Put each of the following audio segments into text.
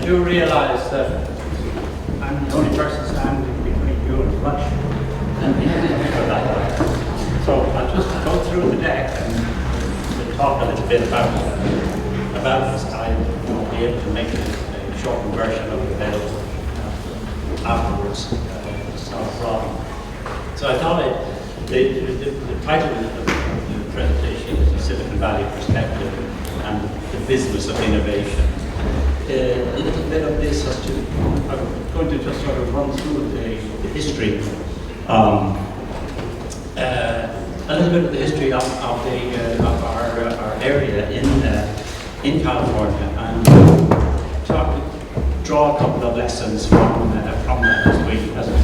do realise that I'm the only person standing between you and lunch. So I'll just go through the deck and we'll talk a little bit about this. I won't be able to make a shortened version of it available afterwards. It's not a problem. So I thought the title of the presentation is the Silicon Valley Perspective and the Business of Innovation. A little bit of this has to, I'm going to just sort of run through the history, a little bit of the history of our area in California, and draw a couple of lessons from that as we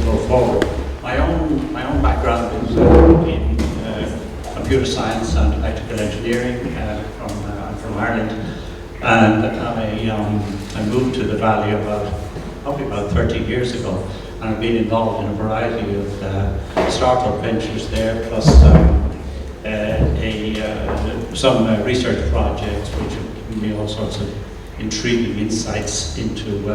go forward. My own background is in computer science and electrical engineering. I'm from Ireland, and I moved to the Valley probably about 30 years ago, and I've been involved in a variety of startup ventures there, plus some research projects which have given me all sorts of intriguing insights into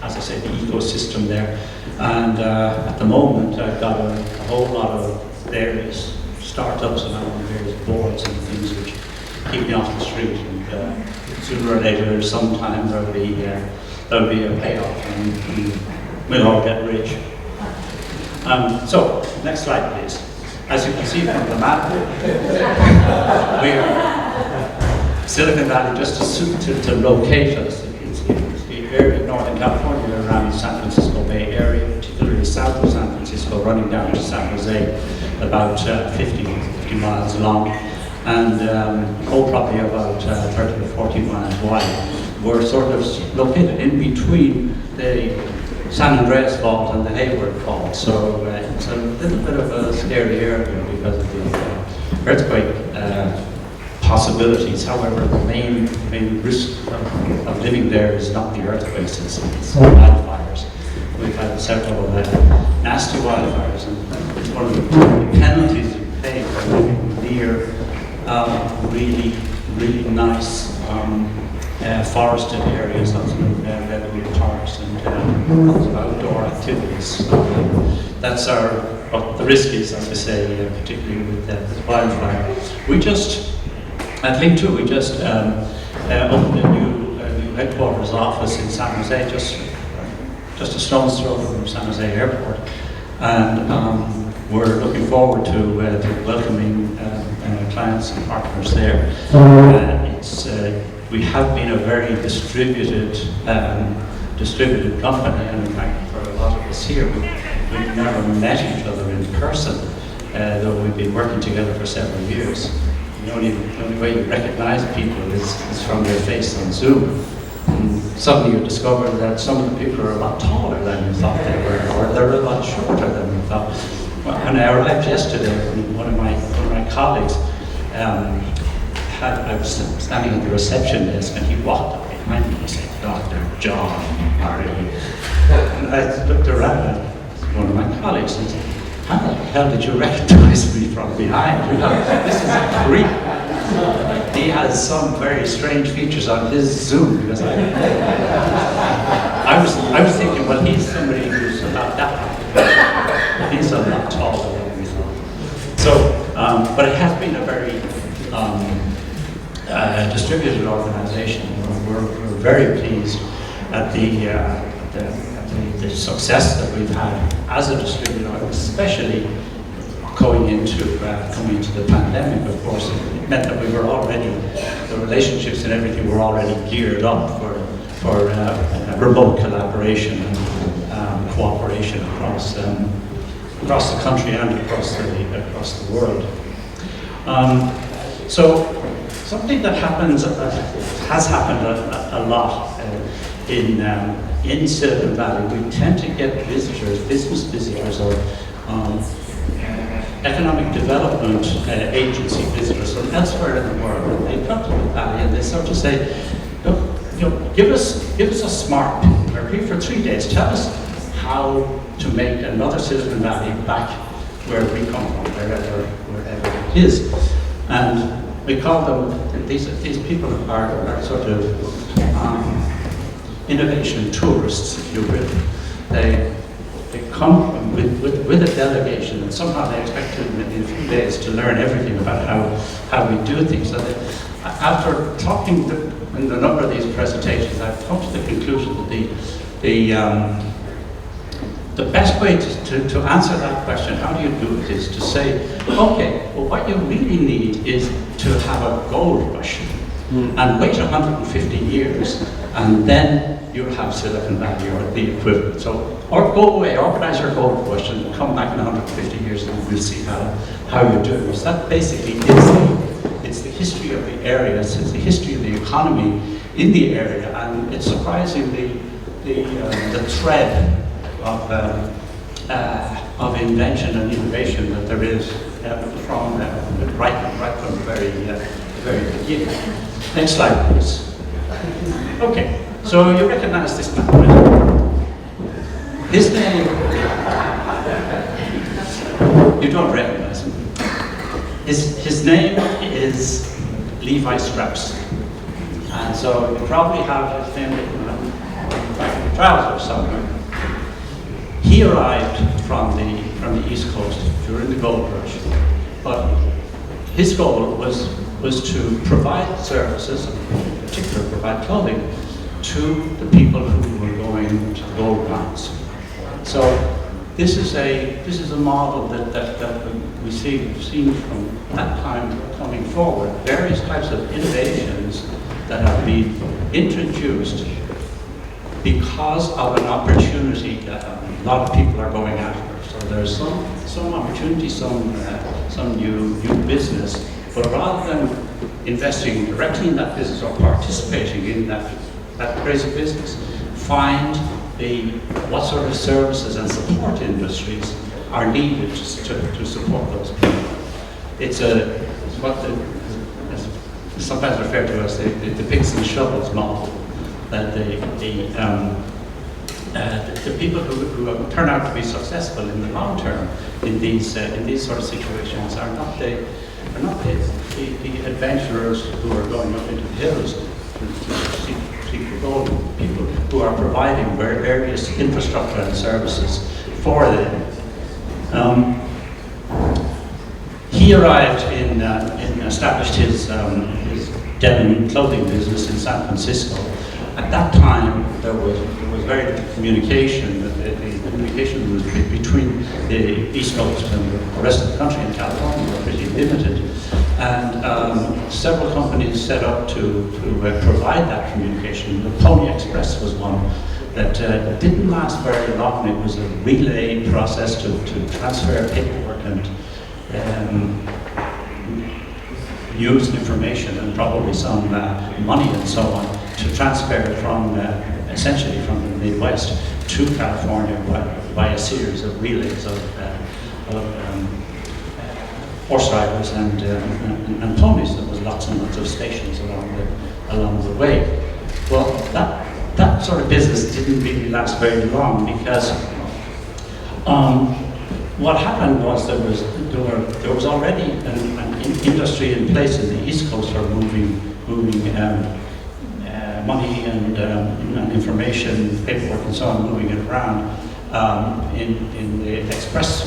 as I say, the ecosystem there. And at the moment, I've got a whole lot of various startups and I'm on various boards and things which keep me off the street. And sooner or later, sometime there'll be a payoff and we'll all get rich. So, next slide, please. As you can see from the map, we're Silicon Valley, just to locate us. Area of Northern California around the San Francisco Bay Area, particularly south of San Francisco, running down to San Jose, about 50 miles long, and probably about 30 to 40 miles wide. We're sort of located in between the San Andreas Fault and the Hayward Fault, so it's a little bit of a scary area because of the earthquake possibilities. However, the main risk of living there is not the earthquakes, it's wildfires. We've had several nasty wildfires, and it's one of the penalties you pay for living near really nice forested areas, lots of redwood parks and lots of outdoor activities. That's what the risk is, as I say, particularly with wildfire. At Link 2, we just opened a new headquarters office in San Jose, just a stone's throw from San Jose Airport, and we're looking forward to welcoming clients and partners there. We have been a very distributed company, and in fact, for a lot of us here, we've never met each other in person, though we've been working together for several years. The only way you recognize people is from their face on Zoom. And suddenly you discover that some of the people are a lot taller than you thought they were, or they're a lot shorter than you thought. When I arrived yesterday, one of my colleagues, I was standing at the reception desk, and he walked up behind me and he said, "Dr. John, are you?" And I looked around at one of my colleagues and said, "How the hell did you recognize me from behind? This is a creep." He has some very strange features on his Zoom, because I was thinking, well, he's somebody who's about that high. He's a lot taller than we thought. So, but it has been a very distributed organization. We're very pleased at the success that we've had as a distributor, especially going into the pandemic. Of course, it meant that we were already, the relationships and everything were already geared up for remote collaboration and cooperation across the country and across the world. So something that has happened a lot in Silicon Valley. We tend to get visitors, business visitors, or economic development agency visitors from elsewhere in the world. And they come to the Valley and they sort of say, "Look, give us a smart pin. We're here for 3 days. Tell us how to make another Silicon Valley back where we come from, wherever it is." And we call them, these people are sort of innovation tourists, if you will. They come with a delegation, and somehow they expect to, in a few days, to learn everything about how we do things. So after talking in a number of these presentations, I've come to the conclusion that the best way to answer that question, how do you do it, is to say, okay, well, what you really need is to have a gold rush and wait 150 years, and then you'll have Silicon Valley or the equivalent. So, or go away, organize your gold rush and come back in 150 years and we'll see how you're doing. So that basically it's the history of the area, it's the history of the economy in the area, and it's surprisingly the thread of invention and innovation that there is from right from the very beginning. Next slide, please. Okay, so you recognize this man, right? His name, you don't recognize him. His name is Levi Strauss. And so you probably have his name written on the back of the trousers somewhere. He arrived from the East Coast during the gold rush, but his goal was to provide services, in particular provide clothing, to the people who were going to gold mines. So this is a model that we've seen from that time coming forward. Various types of innovations that have been introduced because of an opportunity that a lot of people are going after. So there's some opportunity, some new business, but rather than investing directly in that business or participating in that crazy business, find what sort of services and support industries are needed to support those people. It's what sometimes referred to as the picks and shovels model. That the people who turn out to be successful in the long term in these sort of situations are not the adventurers who are going up into the hills to seek for gold. People who are providing various infrastructure and services for them. He arrived and established his denim clothing business in San Francisco. At that time, there was very little communication. The communication was between the East Coast and the rest of the country in California were pretty limited. And several companies set up to provide that communication. The Pony Express was one that didn't last very long. It was a relay process to transfer paperwork and use information and probably some money and so on to transfer it from essentially from the Midwest to California by a series of relays of horse riders and ponies. There was lots and lots of stations along the way. Well, that sort of business didn't really last very long because what happened was there was already an industry in place in the East Coast for moving money and information, paperwork and so on, moving it around in the express,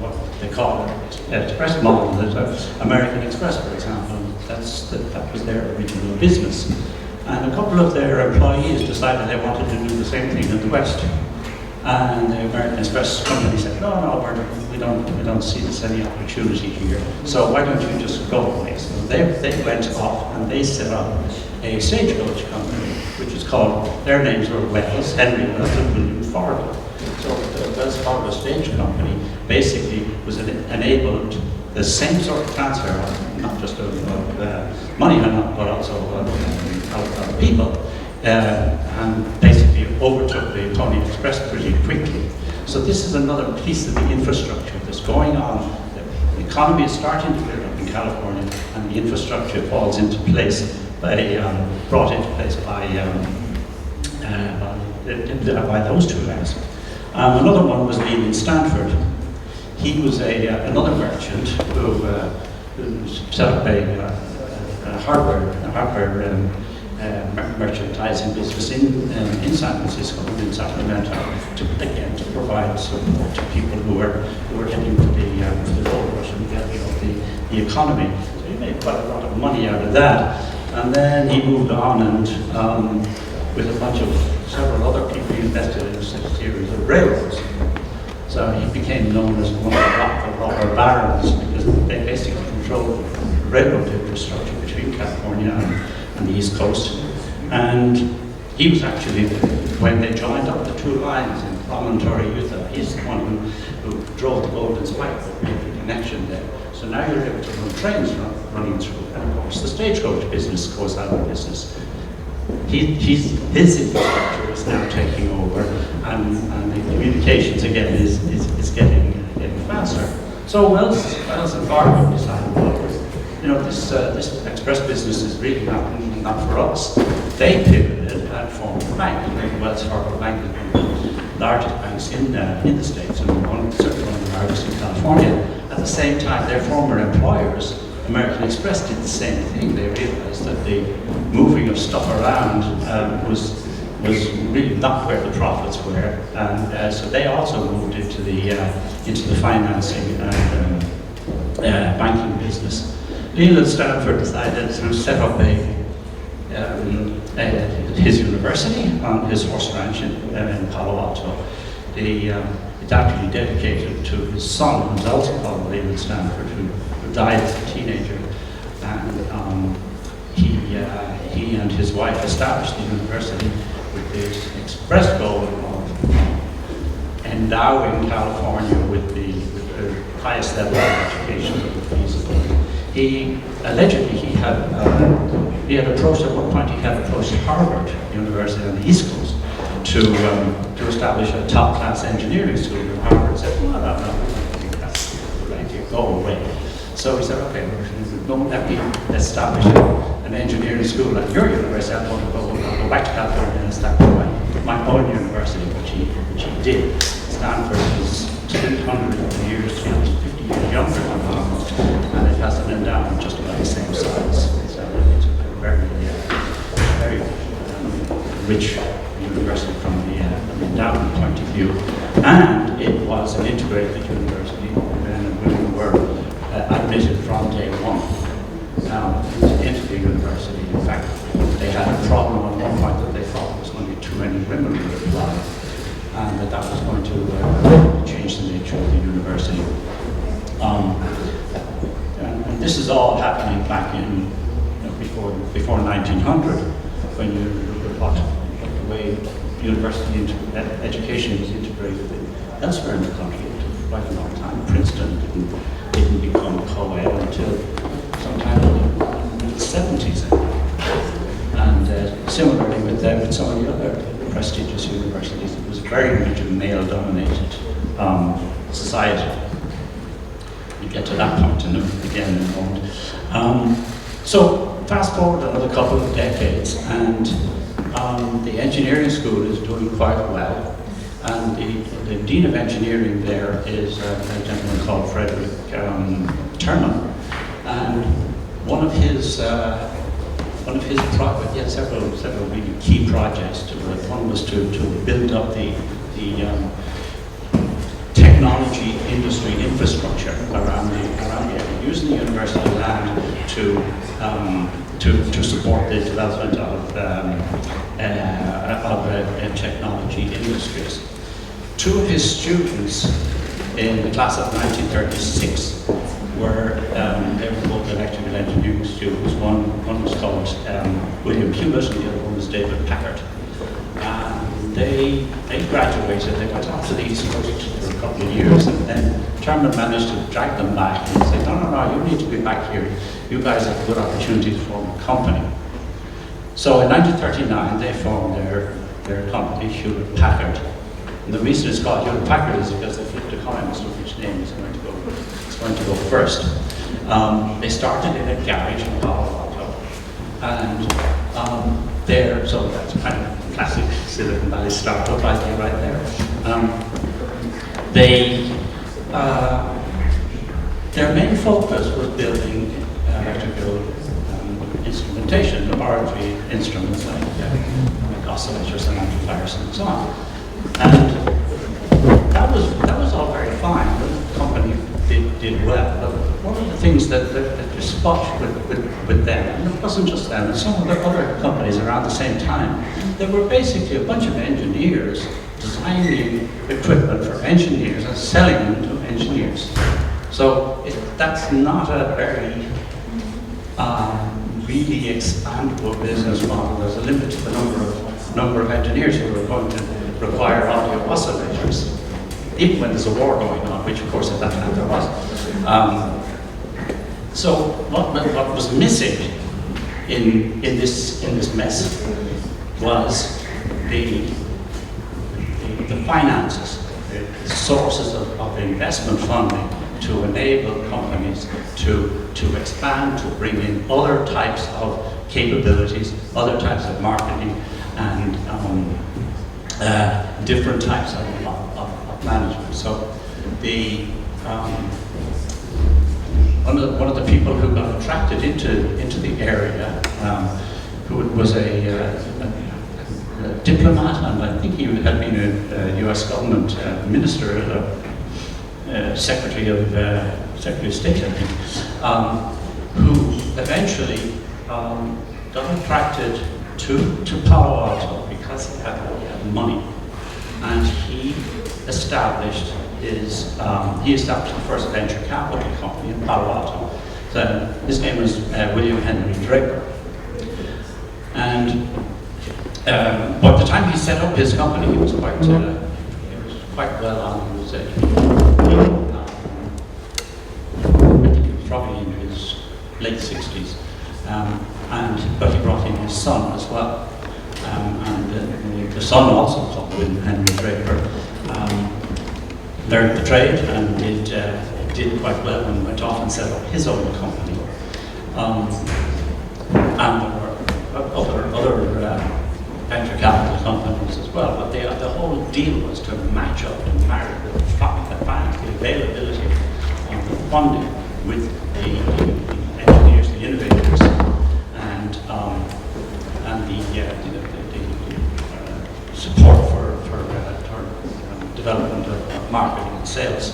what they call it, express model, American Express, for example. That was their original business. And a couple of their employees decided they wanted to do the same thing in the West. And the American Express company said, no, we don't see this any opportunity here. So why don't you just go away? So they went off and they set up a stagecoach company, which is called, their names were Wells, Henry Wells and William Fargo. So the Wells Fargo Stage Company basically was enabled the same sort of transfer, not just of money, but also of people. And basically overtook the Pony Express pretty quickly. So this is another piece of the infrastructure that's going on. The economy is starting to build up in California, and the infrastructure falls into place brought into place by those two guys. Another one was Leland Stanford. He was another merchant who set up merchandising business in San Francisco and in Sacramento to provide support to people who were heading for the gold rush and the economy. So he made quite a lot of money out of that. And then he moved on and with a bunch of several other people, he invested in a series of railroads. So he became known as one of the robber barons because they basically controlled railroad infrastructure between California and the East Coast. And he was actually, when they joined up the two lines in Promontory, Utah, he's the one who drove the Golden Spike, made the connection there. So now you're able to run trains running through. And of course, the stagecoach business goes out of business. His infrastructure is now taking over, and the communications again is getting faster. So Wells and Fargo decided, well, this express business is really not for us. They pivoted and formed a bank. Wells Fargo Bank is one of the largest banks in the States, and certainly one of the largest in California. At the same time, their former employers, American Express, did the same thing. They realized that the moving of stuff around was really not where the profits were, and so they also moved into the financing and banking business. Leland Stanford decided to set up his university on his horse ranch in Palo Alto. It's actually dedicated to his son, who's also called Leland Stanford, who died as a teenager, and he and his wife established the university with this express goal of endowing California with the highest level of education that was feasible. He allegedly had approached at one point. He had approached Harvard University on the East Coast to establish a top-class engineering school. And Harvard said, "Well, no, I think that's a good idea. Go away." So he said, "Okay, don't let me establish an engineering school at your university. I'm going to go back to California and establish my own university," which he did. Stanford is 250 years younger than Harvard, and it has an endowment just about the same size. So it's a very rich university from the endowment point of view, and it was an integrated university. Men and women were admitted from day one into the university. In fact, they had a problem at one point that they thought there was going to be too many women who would apply, and that was going to change the nature of the university. And this is all happening back in before 1900, when you look at the way university education was integrated elsewhere in the country. It took quite a long time. Princeton didn't become co-ed until sometime in the 70s. And similarly with some of the other prestigious universities, it was very much a male-dominated society. We get to that point again in a moment. So fast forward another couple of decades, and the engineering school is doing quite well. And the dean of engineering there is a gentleman called Frederick Terman, and one of his projects, he had several really key projects to it. One was to build up the technology industry infrastructure around the area, using the university land to support the development of technology industries. Two of his students in the class of 1936 were they were both electrical engineering students. One was called William Hewlett, and the other one was David Packard. They graduated. They went off to the East Coast for a couple of years, and then Terman managed to drag them back and say, "No, you need to be back here. You guys have a good opportunity to form a company." So in 1939, they formed their company, Hewlett Packard. And the reason it's called Hewlett Packard is because they flipped a coin as to which name is going to go first. They started in a garage in Palo Alto, and so that's kind of classic Silicon Valley startup idea right there. Their main focus was building electrical instrumentation, laboratory instruments like oscillators and amplifiers and so on. And that was all very fine. The company did well, but one of the things that you spot with them, and it wasn't just them, and some of the other companies around the same time, they were basically a bunch of engineers designing equipment for engineers and selling them to engineers. So that's not a very really expandable business model. There's a limit to the number of engineers who are going to require audio oscillators, even when there's a war going on, which of course at that time there was. So what was missing in this mess was the finances, the sources of investment funding to enable companies to expand, to bring in other types of capabilities, other types of marketing, and different types of management. So one of the people who got attracted into the area, who was a diplomat, and I think he had been a U.S. government minister, Secretary of State, I think, who eventually got attracted to Palo Alto because he had money, and he established the first venture capital company in Palo Alto. So his name was William Henry Draper, and by the time he set up his company, he was quite well on. He was I think he was probably in his late 60s, but he brought in his son as well, and the son also called William Henry Draper. Learned the trade and did quite well and went off and set up his own company. And there were other venture capital companies as well, but the whole deal was to match up and marry the availability of the funding with the engineers, the innovators, and the support for development of marketing and sales.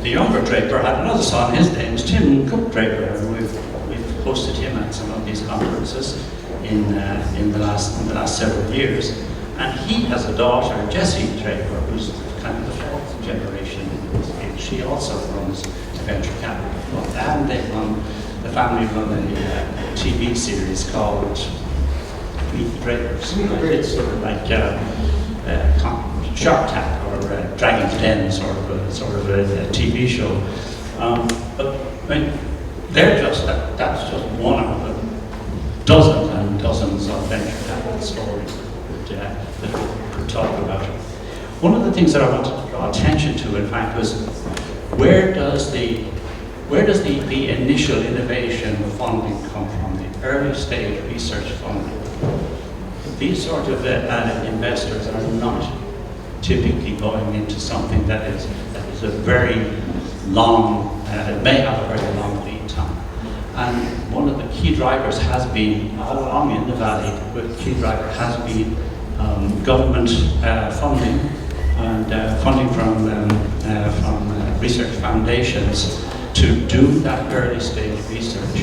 The younger Draper had another son. His name is Tim Cook Draper, and we've hosted him at some of these conferences in the last several years. And he has a daughter, Jessie Draper, who's kind of the fourth generation in this age. She also runs a venture capital fund, and the family run a TV series called Meet the Drapers. It's sort of like Shark Tank or Dragon's Den, sort of a TV show. But I mean, that's just one of the dozens and dozens of venture capital stories that we could talk about. One of the things that I wanted to draw attention to, in fact, was where does the initial innovation funding come from? The early stage research funding. These sort of investors are not typically going into something that is a very long, may have a very long lead time. And one of the key drivers has been, all along in the valley, the key driver has been government funding and funding from research foundations to do that early stage research,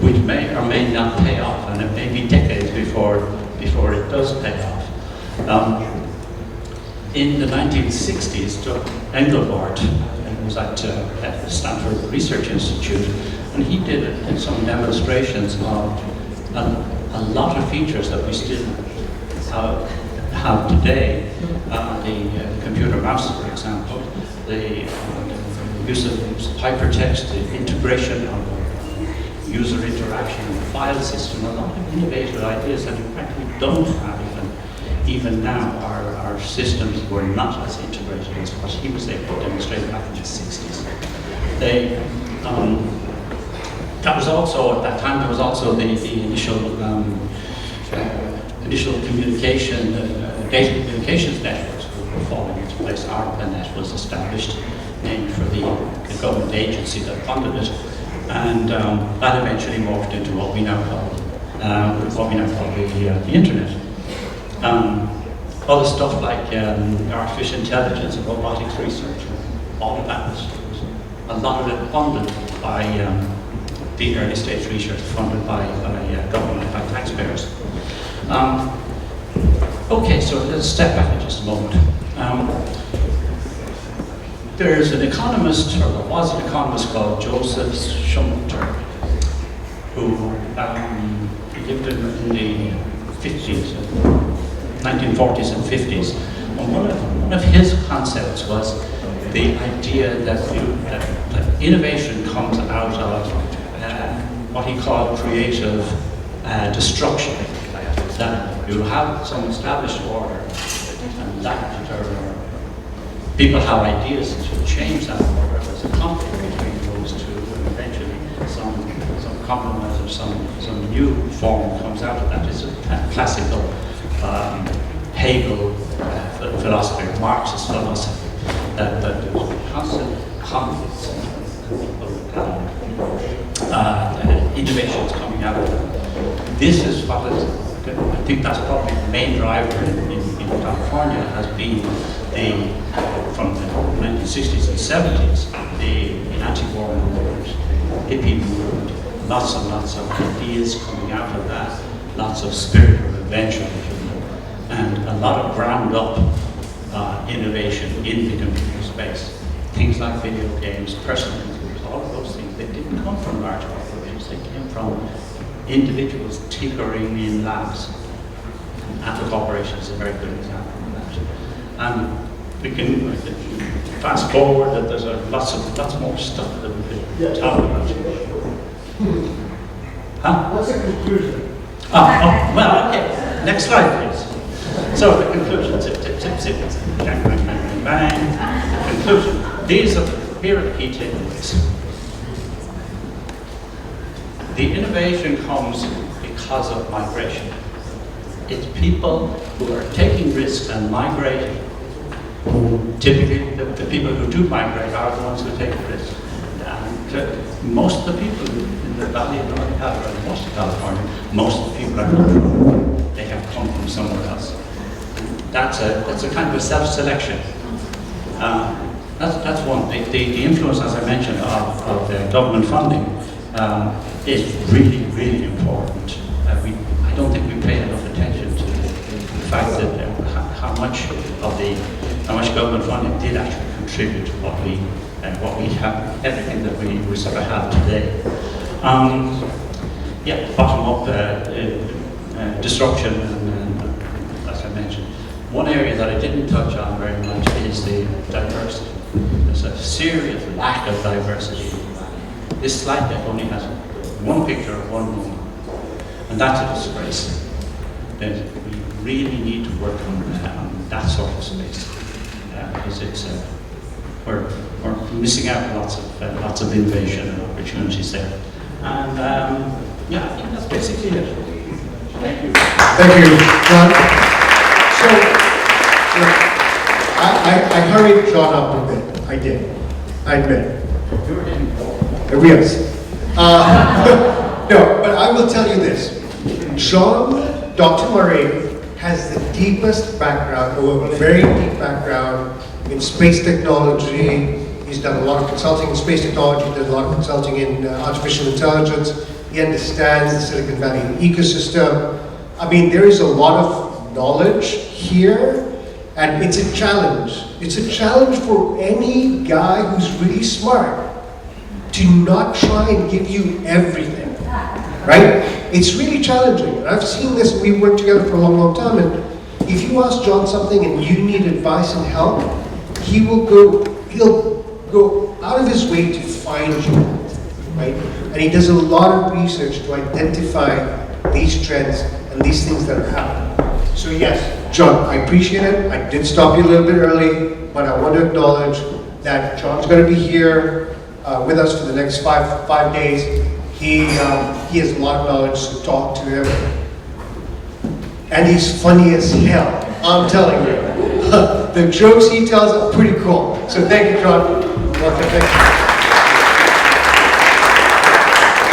which may or may not pay off, and it may be decades before it does pay off. In the 1960s, Doug Engelbart was at the Stanford Research Institute, and he did some demonstrations of a lot of features that we still have today. The computer mouse, for example, the use of hypertext, the integration of user interaction in the file system, a lot of innovative ideas that in fact we don't have even now. Our systems were not as integrated as what he was able to demonstrate back in the 60s. That was also, at that time, there was also the initial communication, data communications networks were falling into place. ARPANET was established, named for the government agency that funded it. And that eventually morphed into what we now call the internet. Other stuff like artificial intelligence and robotics research, all of that was a lot of it funded by the early stage research, funded by government, by taxpayers. Okay, so let's step back in just a moment. There's an economist, or there was an economist called Joseph Schumpeter, who lived in the 50s, 1940s and 50s. And one of his concepts was the idea that innovation comes out of what he called creative destruction. That you have some established order, and that people have ideas to change that order. There's a conflict between those two, and eventually some compromise or some new form comes out of that. It's a classical Hegel philosophy, Marxist philosophy, that there's constant conflicts and innovations coming out of that. This is what I think that's probably the main driver in California has been from the 1960s and 70s, the anti-war movement, hippie movement, lots of ideas coming out of that, lots of spirit of adventure, and a lot of ground-up innovation in the computer space. Things like video games, personal computers, all of those things, they didn't come from large corporations, they came from individuals tinkering in labs. Apple Corporation is a very good example of that. We can fast forward that there's lots more stuff that we could talk about. Huh? What's the conclusion? Well, okay. Next slide, please. So the conclusion, zip, bang, bang, bang, bang. Conclusion. Here are the key takeaways. The innovation comes because of migration. It's people who are taking risks and migrating. Typically, the people who do migrate are the ones who take risks. And most of the people in the Valley of Northern California, most of California, most of the people are not. They have come from somewhere else. That's a kind of a self-selection. That's one. The influence, as I mentioned, of the government funding is really, really important. I don't think we pay enough attention to the fact that how much government funding did actually contribute to what we have, everything that we sort of have today. Bottom up disruption, and as I mentioned, one area that I didn't touch on very much is the diversity. There's a serious lack of diversity in the Valley. This slide deck only has one picture of one woman, and that's a disgrace. That we really need to work on that sort of space, because we're missing out on lots of innovation and opportunities there. And I think that's basically it. Thank you. Thank you, John. So, I hurried John up a bit. I did. I admit. You were getting bored. Yes. No, but I will tell you this. Dr. Murray has the deepest background, or a very deep background in space technology. He's done a lot of consulting in space technology, does a lot of consulting in artificial intelligence. He understands the Silicon Valley ecosystem. I mean, there is a lot of knowledge here, and it's a challenge. It's a challenge for any guy who's really smart to not try and give you everything, right? It's really challenging. And I've seen this, we've worked together for a long, long time, and if you ask John something and you need advice and help, he'll go out of his way to find you, right? And he does a lot of research to identify these trends and these things that are happening. So yes, John, I appreciate it. I did stop you a little bit early, but I want to acknowledge that John's going to be here with us for the next five days. He has a lot of knowledge, so talk to him. And he's funny as hell, I'm telling you. The jokes he tells are pretty cool. So thank you, John. Thank you.